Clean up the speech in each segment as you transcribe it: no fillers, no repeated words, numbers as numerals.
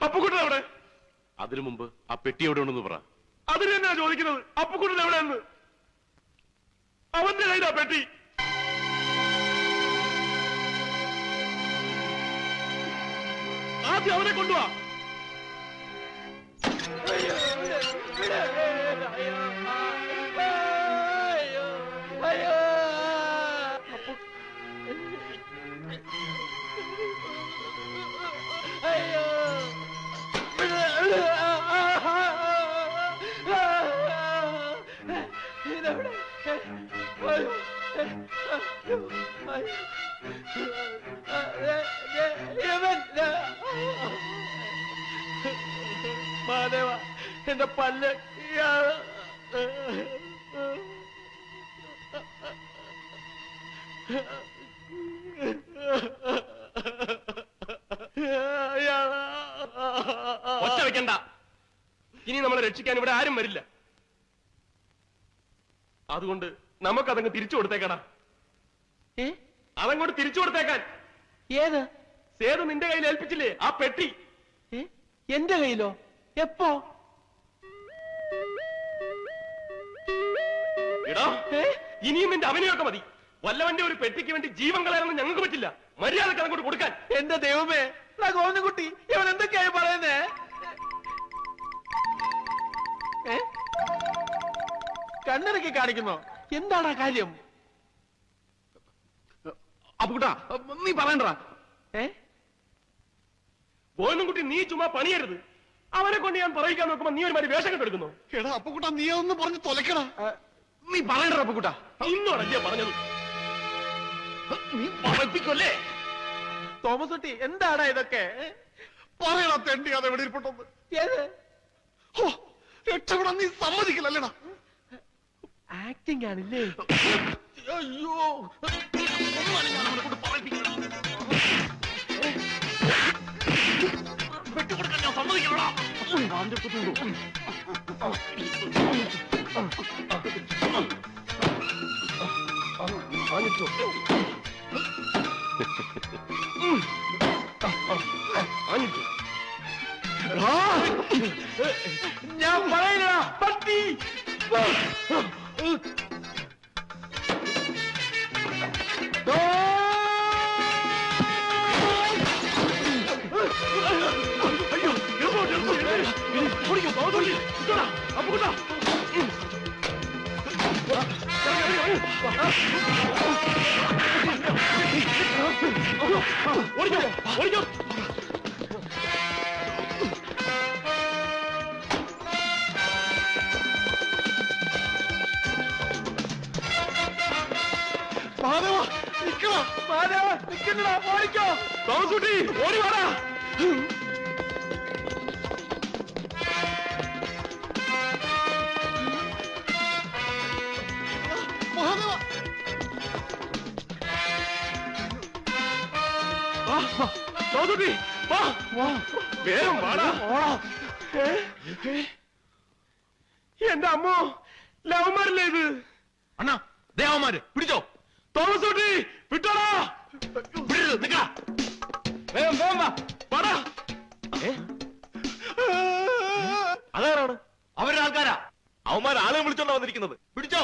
അപ്പുക്കുട്ടൻ എവിടെ? അതിനു മുമ്പ് ആ പെട്ടി എവിടെ ഉണ്ടെന്ന് പറ. അതിന് തന്നെയാ ചോദിക്കുന്നത്. അപ്പുക്കുട്ടൻ എവിടെയെന്ന്? അവന്റെ കയ്യിലാ പെട്ടി. ആദ്യം അവനെ കൊണ്ടുവാ. മാധവ, എന്റെ പല്ല് ഒച്ച വെക്കണ്ട. ഇനി നമ്മളെ രക്ഷിക്കാൻ ഇവിടെ ആരും വരില്ല. അതുകൊണ്ട് നമുക്കതങ്ങ് തിരിച്ചു കൊടുത്തേക്കടാ. അതങ്ങോട്ട് തിരിച്ചു കൊടുത്തേക്കാൻ. ഏത്? സേതു നിന്റെ കയ്യിൽ ഏൽപ്പിച്ചില്ലേ ആ പെട്ടി? എന്റെ കയ്യിലോ? എപ്പോ? എടാ, ഇനിയും നിന്റെ അവനെയൊക്കെ മതി. വല്ലവന്റെ ഒരു പെട്ടിക്ക് വേണ്ടി ജീവൻ കളയാനൊന്നും ഞങ്ങൾക്ക് പറ്റില്ല. മര്യാദക്ക് അതങ്ങോട്ട് കൊടുക്കാൻ. എന്റെ ദൈവമേ, ഗോവിന്ദൻകുട്ടി, ഇവൻ എന്തൊക്കെയായി പറയുന്നേ? കണ്ണിറക്കി കാണിക്കുന്നോ? എന്താണ് ആ കാര്യം? അപ്പുകുട്ടാ, നീ പറയണ്ട. ഗോവിന്ദൻകുട്ടി, നീ ചുമ്മാ പണിയരുത്. അവനെ കൊണ്ട് ഞാൻ പറയിക്കാൻ നോക്കുമ്പോ നീ ഒരു മാതിരി വേഷം കെട്ടെടുക്കുന്നു. എടാ അപ്പുകുട്ടാ, നീ ഒന്ന് പറഞ്ഞ് തൊലക്കടാ. നീ പറയണ്ട അപ്പുകുട്ടാ. ഇന്നോടല്ലേ പറഞ്ഞത്? നീ പറയിപ്പിക്കല്ലേ? തോമസ് കുട്ടി, എന്താടാ ഇതൊക്കെ? പറയടാ തെണ്ടി, അത് എവിടെ ഇരിപ്പുണ്ടെന്ന്. രക്ഷപ്പെടാൻ നീ സമ്മതിക്കില്ലല്ലേടാ. ആക്ടിങ് ആണില്ലേ? അയ്യോ, ഞാൻ അവനെ കൊണ്ട് പറയിപ്പിക്കണം. വെട്ടിക്കൊടുക്കാൻ ഞാൻ സമ്മതിക്കണടാ. ഞാൻ പറയില്ല പട്ടി. മാധവ നിക്കടാ. മാധവ നിക്കണ്ടടാ, ഓടിക്കോ. തോമസ് കുട്ടി, ഓടി വാടാ. മാധവ, തോമസ് കുട്ടി, വേഗം വാടാ. എന്റെ അമ്മോ, ലവന്മാരല്ലേ ഇത്? അണ്ണാ, ദേവന്മാര് പിടിച്ചോ. തോമസ് കുട്ടി, വിട്ടോടാ. വേഗം വേഗം വാ. വാടാ. അതാരാണ്? അവരുടെ ആൾക്കാരാ. അവന്മാർ ആളെ വിളിച്ചോണ്ടാ വന്നിരിക്കുന്നത്. പിടിച്ചോ.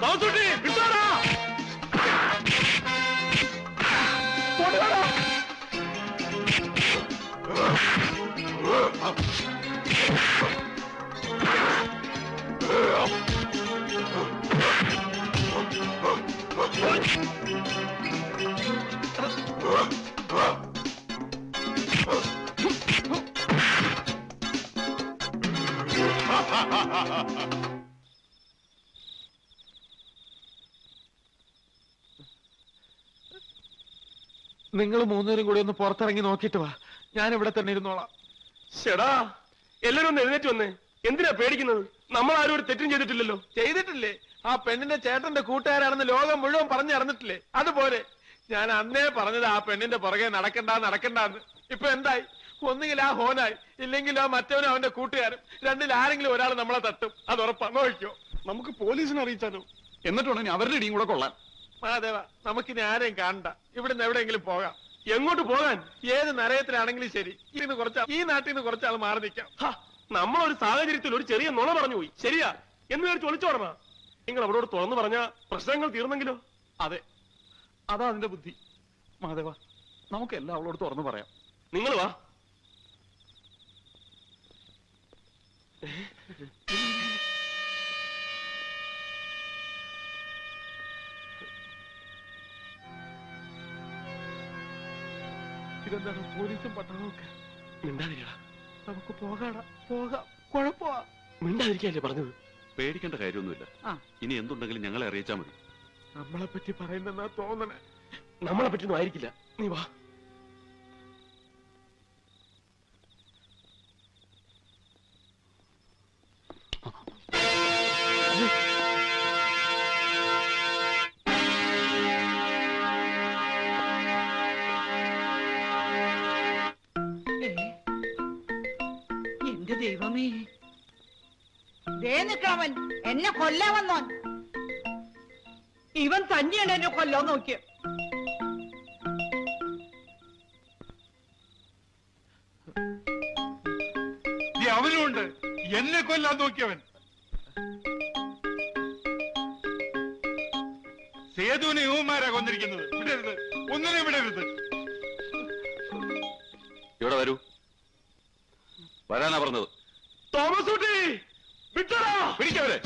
ദാസൂട്ടി, വിട്ടോടാ. നിങ്ങൾ മൂന്നുപേരും കൂടി ഒന്ന് പുറത്തിറങ്ങി നോക്കിയിട്ട് വാ. ഞാൻ ഇവിടെ തന്നെ ഇരുന്നോളാം. ശെടാ, എല്ലാരും ഒന്ന് എഴുന്നേറ്റ് വന്നേ. എന്തിനാ പേടിക്കുന്നത്? നമ്മൾ ആരും ഒരു തെറ്റും ചെയ്തിട്ടില്ലല്ലോ. ചെയ്തിട്ടില്ലേ? ആ പെണ്ണിന്റെ ചേട്ടന്റെ കൂട്ടുകാരാണെന്ന് ലോകം മുഴുവൻ പറഞ്ഞറിഞ്ഞിട്ടില്ലേ? അതുപോലെ ഞാൻ അന്നേ പറഞ്ഞത് ആ പെണ്ണിന്റെ പുറകെ നടക്കണ്ടെന്ന്. ഇപ്പൊ എന്തായി? ഒന്നുകിൽ ആ ഹോനായി, ഇല്ലെങ്കിൽ ആ മറ്റവനും അവന്റെ കൂട്ടുകാരും. രണ്ടിൽ ആരെങ്കിലും ഒരാൾ നമ്മളെ തട്ടും. അത് ഉറപ്പാ. നോക്കിക്കോ. നമുക്ക് പോലീസിനെ അറിയിച്ചാലോ? എന്നിട്ട് വേണം അവരുടെ ഇടിയും കൂടെ കൊള്ളാൻ. മഹാദേവ, നമുക്കിനി ആരെയും കാണണ്ട. ഇവിടുന്ന് എവിടെയെങ്കിലും പോകാം. എങ്ങോട്ട് പോകാൻ? ഏത് നരയത്തിലാണെങ്കിലും ശരി, ഈ നാട്ടിൽ നിന്ന് കുറച്ചാൾ മാറി നിൽക്കാം. നമ്മളൊരു സാഹചര്യത്തിൽ ഒരു ചെറിയ നുണ പറഞ്ഞു പോയി. ശരിയാ എന്ന് വിചാരിച്ച് ഒളിച്ചോടണ. നിങ്ങൾ അവരോട് തുറന്നു പറഞ്ഞ പ്രശ്നങ്ങൾ തീർന്നെങ്കിലോ? അതെ, അതാ അതിന്റെ ബുദ്ധി. മഹാദേവ, നമുക്ക് എല്ലാം അവളോട് തുറന്നു പറയാം. നിങ്ങൾ വാ. ഇതെന്താണ് പോലീസും പട്ടാളമൊക്കെ? മിണ്ടാതിരിക്കടാ. നമുക്ക് പോകാം. കുഴപ്പമാ. മിണ്ടാതിരിക്കല്ലേ പറഞ്ഞത്? പേടിക്കേണ്ട കാര്യമൊന്നുമില്ല. ഇനി എന്തുണ്ടെങ്കിലും ഞങ്ങളെ അറിയിച്ചാൽ മതി. നമ്മളെ പറ്റി പറയുന്നെന്നാ തോന്നണേ. നമ്മളെ പറ്റിയൊന്നും ആയിരിക്കില്ല. നീ വാ. എന്റെ ദൈവമേ, ദേ നിൽക്കാവൻ എന്നെ കൊല്ലാൻ വന്നോൻ. ഇവൻ തന്നെയാണ് എന്നെ കൊല്ലാൻ നോക്കിയ. അവനുണ്ട് എന്നെ കൊല്ലാൻ നോക്കിയവൻ. സേതുവിനെ യുവന്മാരാ കൊന്നിരിക്കുന്നത്. വിടരുത്, ഒന്നിനെ വിടരുത്. ഇവിടെ വരൂ. വരാനാ പറഞ്ഞത്. തോമസ് കുട്ടി, വിട്ടോടാ. പിടിക്കവരെ.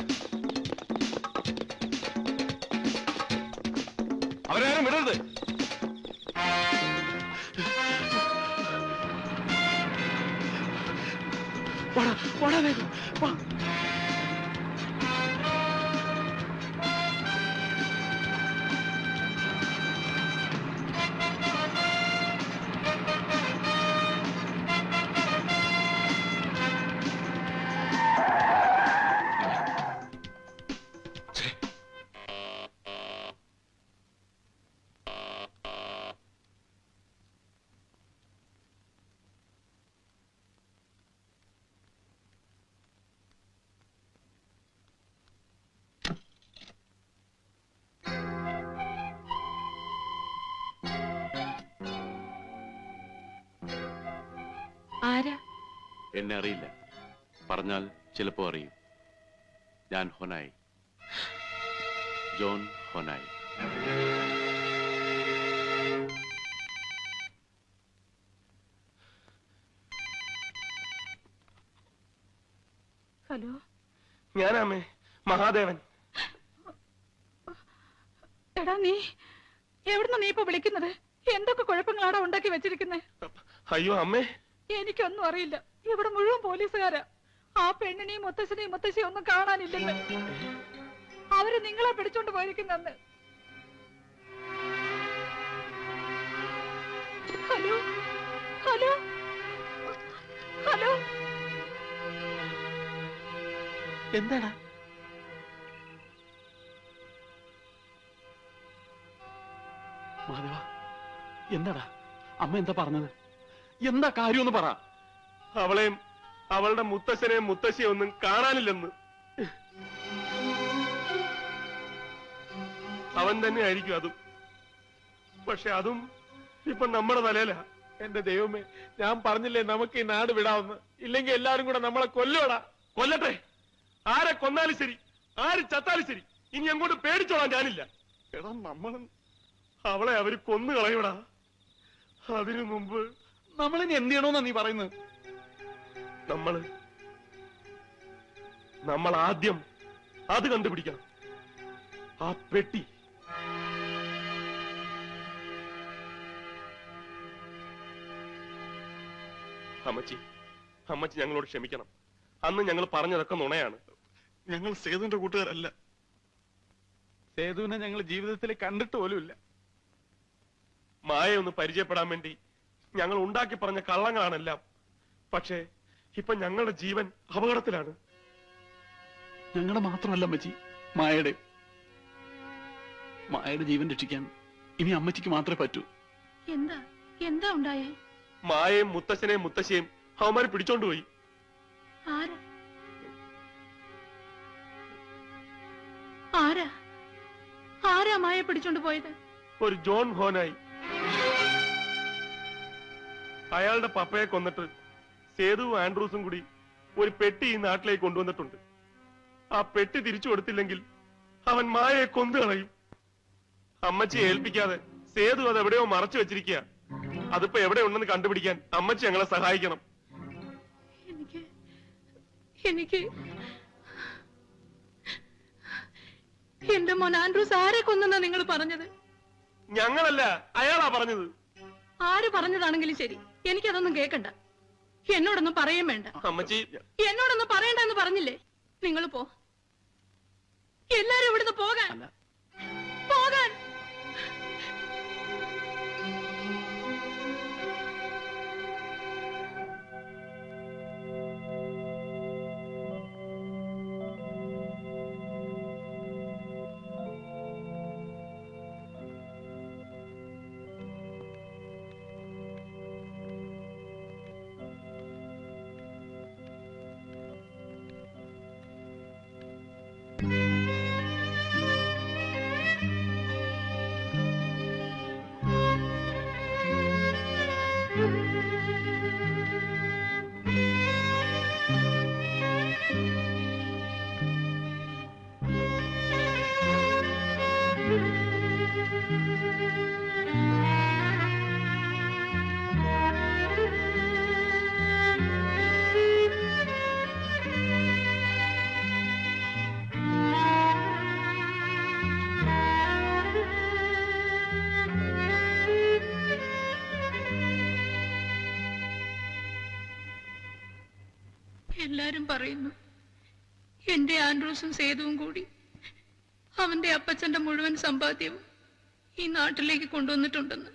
അവരാരും വിടരുത്. ആരാ? എന്നെ അറിയില്ല. പറഞ്ഞാൽ ചിലപ്പോ അറിയും. ഞാൻ ഹൊനായി, ജോൺ ഹൊനായി. ഹലോ, ഞാനാമേ മഹാദേവൻ. എടാ, നീ എവിടുന്ന നീ ഇപ്പൊ വിളിക്കുന്നത്? എന്തൊക്കെ കുഴപ്പങ്ങളാടാ ഉണ്ടാക്കി വെച്ചിരിക്കുന്നേ? അയ്യോ അമ്മേ, എനിക്കൊന്നും അറിയില്ല. ഇവിടെ മുഴുവൻ പോലീസുകാരാ. ആ പെണ്ണിനെയും മുത്തശ്ശിയും ഒന്നും കാണാനില്ലെന്ന്. അവര് നിങ്ങളെ പിടിച്ചോണ്ട് പോയിരിക്കുന്നെന്ന്. ഹലോ ഹലോ ഹലോ, എന്താടാ? മഹാദേവ, എന്താടാ അമ്മ എന്താ പറഞ്ഞത്? എന്താ കാര്യമെന്ന് പറ. അവളെയും അവളുടെ മുത്തശ്ശനെയും മുത്തശ്ശിയും ഒന്നും കാണാനില്ലെന്ന്. അവൻ തന്നെ ആയിരിക്കും അതും. പക്ഷെ അതും ഇപ്പൊ നമ്മുടെ തലയിലാ. എന്റെ ദൈവമേ, ഞാൻ പറഞ്ഞില്ലേ നമുക്ക് ഈ നാട് വിടാവുന്ന, ഇല്ലെങ്കിൽ എല്ലാരും കൂടെ നമ്മളെ കൊല്ലുവടാ. കൊല്ലട്ടെ, ആരെ കൊന്നാലും ശരി, ആര് ചത്താലും ശരി, ഇനി അങ്ങോട്ട് പേടിച്ചോളാൻ ഞാനില്ല. എടാ നമ്മളും അവളെ അവര് കൊന്നു കളയൂടാ. അതിനു മുമ്പ് നമ്മളിനി എന്ത് ചെയ്യണമെന്നാ നീ പറയുന്നത്? നമ്മൾ ആദ്യം അത് കണ്ടുപിടിക്കണം, ആ പെട്ടി. അമ്മച്ചി ഞങ്ങളോട് ക്ഷമിക്കണം. അന്ന് ഞങ്ങൾ പറഞ്ഞതൊക്കെ നുണയാണ്. ഞങ്ങൾ സേതുവിന്റെ കൂട്ടുകാരല്ല. സേതുവിനെ ഞങ്ങൾ ജീവിതത്തിൽ കണ്ടിട്ട് പോലുമില്ല. മായ ഒന്ന് പരിചയപ്പെടാൻ വേണ്ടി ഞങ്ങൾ ഉണ്ടാക്കി പറഞ്ഞ കള്ളങ്ങളാണെല്ലാം. പക്ഷേ ഇപ്പൊ ഞങ്ങളുടെ ജീവൻ അപകടത്തിലാണ്. ഞങ്ങളുടെ മാത്രമല്ല അമ്മച്ചി, മായയുടെ ജീവൻ രക്ഷിക്കാൻ ഇനി അമ്മച്ചിക്ക് മാത്രമേ പറ്റൂ. എന്താ ഉണ്ടായേ? മായയും മുത്തശ്ശനെയും മുത്തശ്ശിയും അവന്മാര് പിടിച്ചോണ്ടുപോയി. ആരാ മായ പിടിച്ചോണ്ട് പോയത്? ഒരു ജോൺ ഹോനായി. അയാളുടെ പപ്പയെ കൊന്നിട്ട് സേതുവും ആൻഡ്രൂസും കൂടി ഒരു പെട്ടി ഈ നാട്ടിലേക്ക് കൊണ്ടുവന്നിട്ടുണ്ട്. ആ പെട്ടി തിരിച്ചു കൊടുത്തില്ലെങ്കിൽ അവൻ മായയെ കൊന്നു കളയും. അമ്മച്ചിയെ ഏൽപ്പിക്കാതെ സേതു അത് എവിടെയോ മറച്ചു വെച്ചിരിക്കുക. അതിപ്പോ എവിടെ ഉണ്ടെന്ന് കണ്ടുപിടിക്കാൻ അമ്മച്ചി ഞങ്ങളെ സഹായിക്കണം. എനിക്ക് എന്റെ മോൻ ആൻഡ്രൂസ് ആരെ കൊന്നെന്നാ നിങ്ങൾ പറഞ്ഞത്? ഞങ്ങളല്ല, അയാളാ പറഞ്ഞത്. ആര് പറഞ്ഞതാണെങ്കിലും ശരി, എനിക്കതൊന്നും കേൾക്കണ്ട. എന്നോടൊന്നും പറയും വേണ്ട. അമ്മച്ചി, എന്നോടൊന്നും പറയണ്ട എന്ന് പറഞ്ഞില്ലേ? നിങ്ങൾ പോ, എല്ലാരും ഇവിടുന്ന് പോകാൻ. എല്ലാരും പറയുന്നു എന്റെ ആൻഡ്രൂസും സേതുവും കൂടി അവന്റെ അപ്പച്ചന്റെ മുഴുവൻ സമ്പാദ്യവും ഈ നാട്ടിലേക്ക് കൊണ്ടുവന്നിട്ടുണ്ടെന്ന്.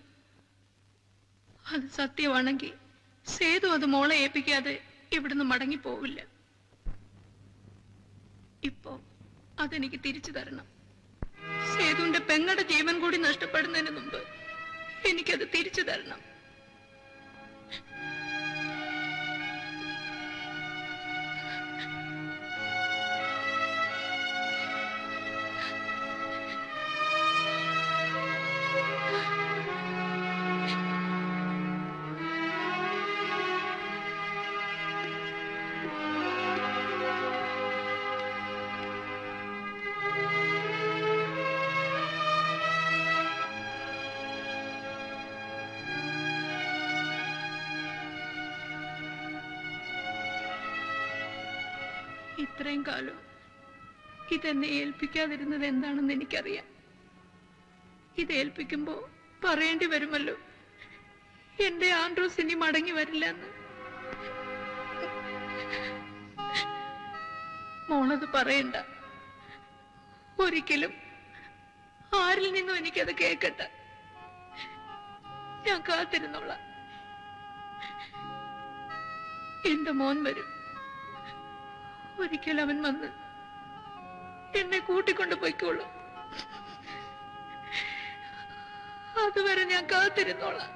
അത് സത്യമാണെങ്കിൽ സേതു അത് മോളെ ഏൽപ്പിക്കാതെ ഇവിടുന്ന് മടങ്ങിപ്പോവില്ല. ഇപ്പോ അതെനിക്ക് തിരിച്ചു തരണം. സേതുവിന്റെ പെങ്ങളുടെ ജീവൻ കൂടി നഷ്ടപ്പെടുന്നതിന് മുമ്പ് എനിക്കത് തിരിച്ചു തരണം. ഇത്രയും കാലം ഇതെന്നെ ഏൽപ്പിക്കാതിരുന്നത് എന്താണെന്ന് എനിക്കറിയാം. ഇത് ഏൽപ്പിക്കുമ്പോ പറയേണ്ടി വരുമല്ലോ എന്റെ ആൻഡ്രൂസ് ഇനി മടങ്ങി വരില്ല എന്ന്. മോളത് പറയണ്ട, ഒരിക്കലും ആരിൽ നിന്നും എനിക്കത് കേൾക്കട്ട. ഞാൻ കാത്തിരുന്നോളാം. എന്റെ മോൻ വരും. ഒരിക്കൽ അവൻ വന്ന് എന്നെ കൂട്ടിക്കൊണ്ട് പോയിക്കോളൂ. അതുവരെ ഞാൻ കാത്തിരുന്നോളാം.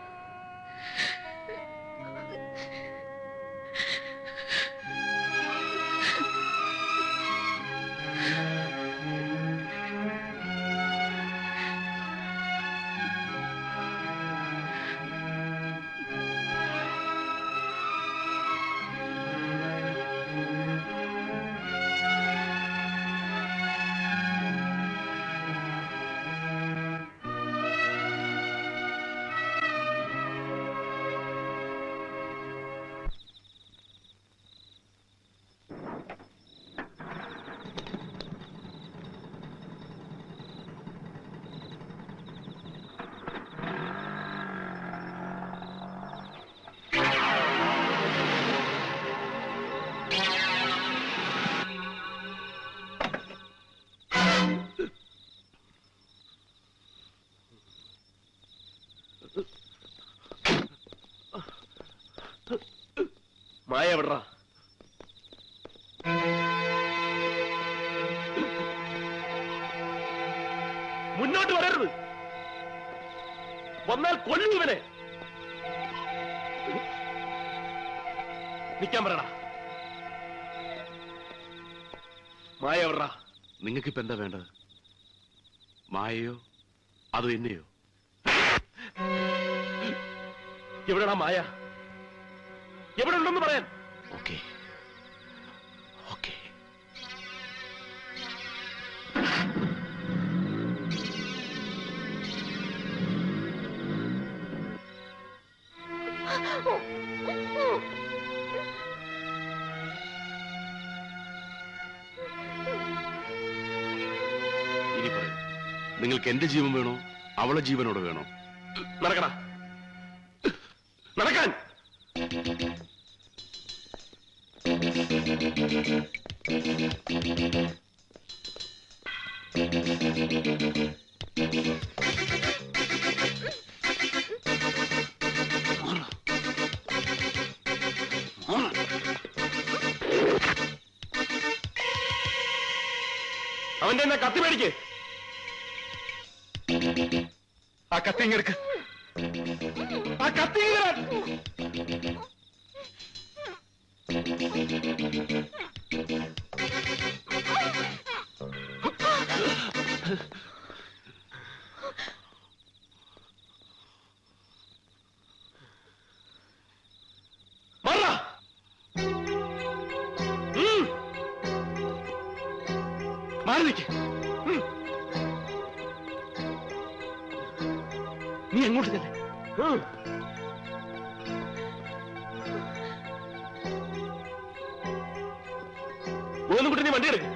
മായ എവിടാ? മുന്നോട്ട് വരരുത്, വന്നാൽ കൊല്ലൂ ഇവനെ. നിൽക്കാൻ പറയടാ. മായ എവിടാ? നിങ്ങൾക്ക് ഇപ്പൊ എന്താ വേണ്ടത്? മായയോ അതോ എന്നെയോ? എവിടെടാ മായ? എവിടെ ഉണ്ടെന്ന് പറയാൻ. Okay okay. ഇനി പറയൂ, നിങ്ങൾക്ക് എന്റെ ജീവൻ വേണോ അവളെ ജീവനോട് വേണോ? നടക്കടാ, നടക്കാൻ. അവന്റെ എന്നാ കത്തി മേടിക്ക്. ആ കത്തി ഇങ്ങെടുക്ക്. ആ കത്തി ഇങ്ങ് മാറാ. മാറി നിൽക്ക്. നീ എങ്ങോട്ട് ചെല്ലേ? ഒന്നും കൂട്ടി നീ വണ്ടി എടുക്കും.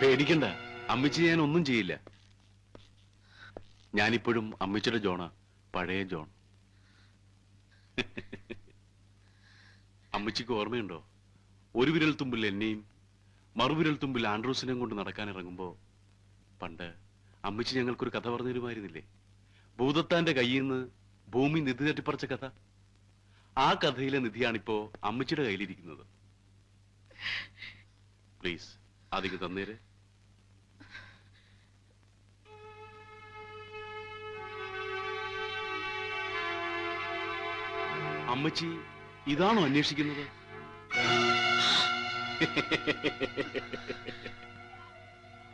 പേടിക്കണ്ട, അമ്മച്ചി ഞാൻ ഒന്നും ചെയ്യില്ല. ഞാനിപ്പോഴും അമ്മച്ചിയുടെ ജോണാ, പഴയ ജോൺ. അമ്മച്ചിക്ക് ഓർമ്മയുണ്ടോ, ഒരു വിരൽ തുമ്പിൽ എന്നെയും മറുവിരൽ തുമ്പിൽ ആൻഡ്രൂസിനെയും കൊണ്ട് നടക്കാൻ ഇറങ്ങുമ്പോ പണ്ട് അമ്മച്ചി ഞങ്ങൾക്കൊരു കഥ പറഞ്ഞു തരുമായിരുന്നില്ലേ? ഭൂതത്താന്റെ കയ്യിൽ നിന്ന് ഭൂമി നിധി തട്ടിപ്പറിച്ച കഥ. ആ കഥയിലെ നിധിയാണിപ്പോ അമ്മച്ചിയുടെ കയ്യിലിരിക്കുന്നത്. പ്ലീസ് അതിക്ക് തന്നേരെ. അമ്മച്ചി ഇതാണോ അന്വേഷിക്കുന്നത്?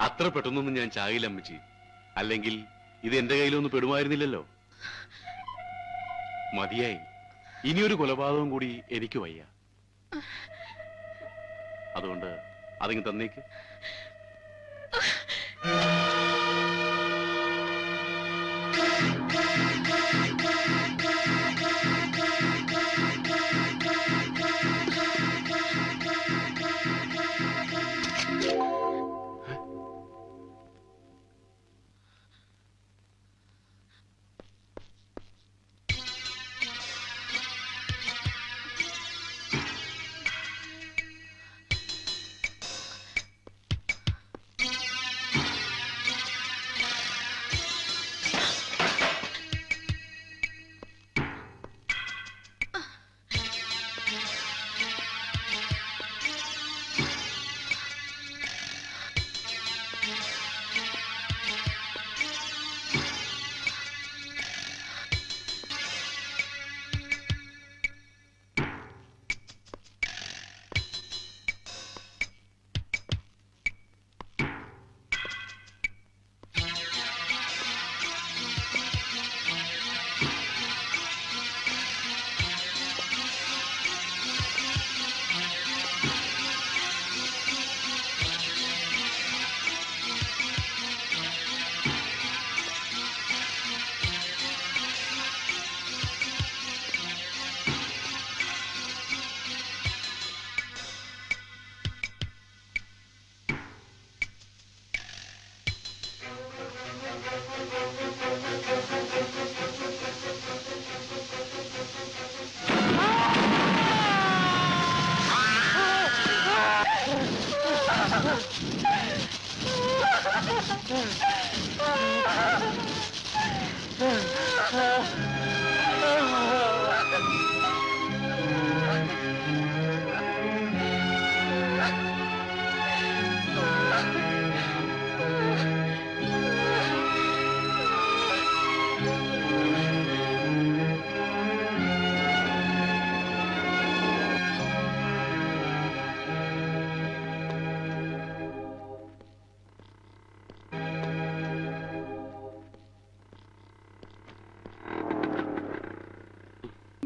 അത്ര പെട്ടെന്നൊന്നും ഞാൻ ചാകില്ല അമ്മച്ചി. അല്ലെങ്കിൽ ഇത് എന്റെ കയ്യിലൊന്നും പെടുമായിരുന്നില്ലല്ലോ. മതിയായി, ഇനിയൊരു കൊലപാതകം കൂടി എനിക്ക് വയ്യ. അതുകൊണ്ട് അതിങ്ങ് തന്നേക്ക്.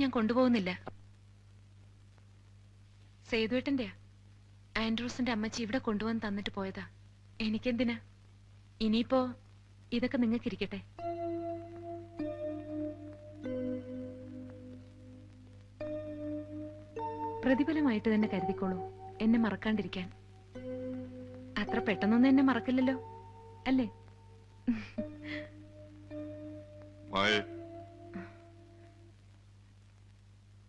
ഞാൻ കൊണ്ടുപോകുന്നില്ല. സേതുവേട്ടന്റെയാ. ആൻഡ്രൂസിന്റെ അമ്മച്ചി ഇവിടെ കൊണ്ടുവന്ന് തന്നിട്ട് പോയതാ. എനിക്കെന്തിനാ? ഇനിയിപ്പോ ഇതൊക്കെ നിങ്ങൾക്കിരിക്കട്ടെ. പ്രതിഫലമായിട്ട് തന്നെ കരുതിക്കോളൂ എന്നെ മറക്കാണ്ടിരിക്കാൻ. അത്ര പെട്ടെന്നൊന്നും എന്നെ മറക്കില്ലല്ലോ അല്ലേ? മായേ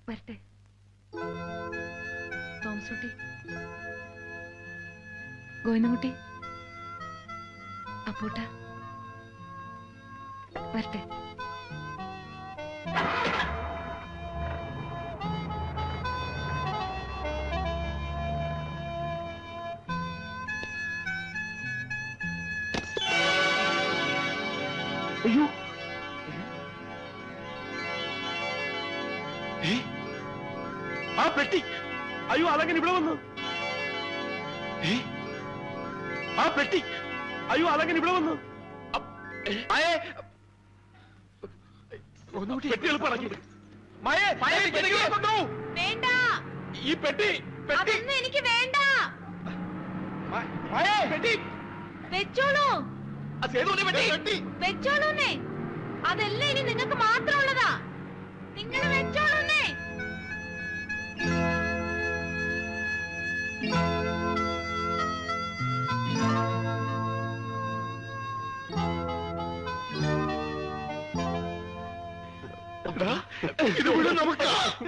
വരട്ടെ. തോമസുട്ടി, ഗോവിന്ദൻകുട്ടി, അപ്പൂട്ട, വരട്ടെ. അയ്യോ ആ പെട്ടി, അയ്യോ അതങ്ങനെ ഇവിടെ വന്നു. ആ പെട്ടി, അയ്യോ അതങ്ങനെ ഇവിടെ വന്നു. പെട്ടി എളുപ്പം ഇറക്കി. വേണ്ട, ഈ പെട്ടി പെട്ടി അതൊന്നും എനിക്ക് വേണ്ട. പെട്ടി വെച്ചോളൂ, പെട്ടി വെച്ചോളൂന്നേ. അതെല്ലാം ഇനി നിങ്ങൾക്ക് മാത്രമുള്ളതാ. നിങ്ങൾ വെച്ചോളൂന്നേ. ഇത് നമുക്ക്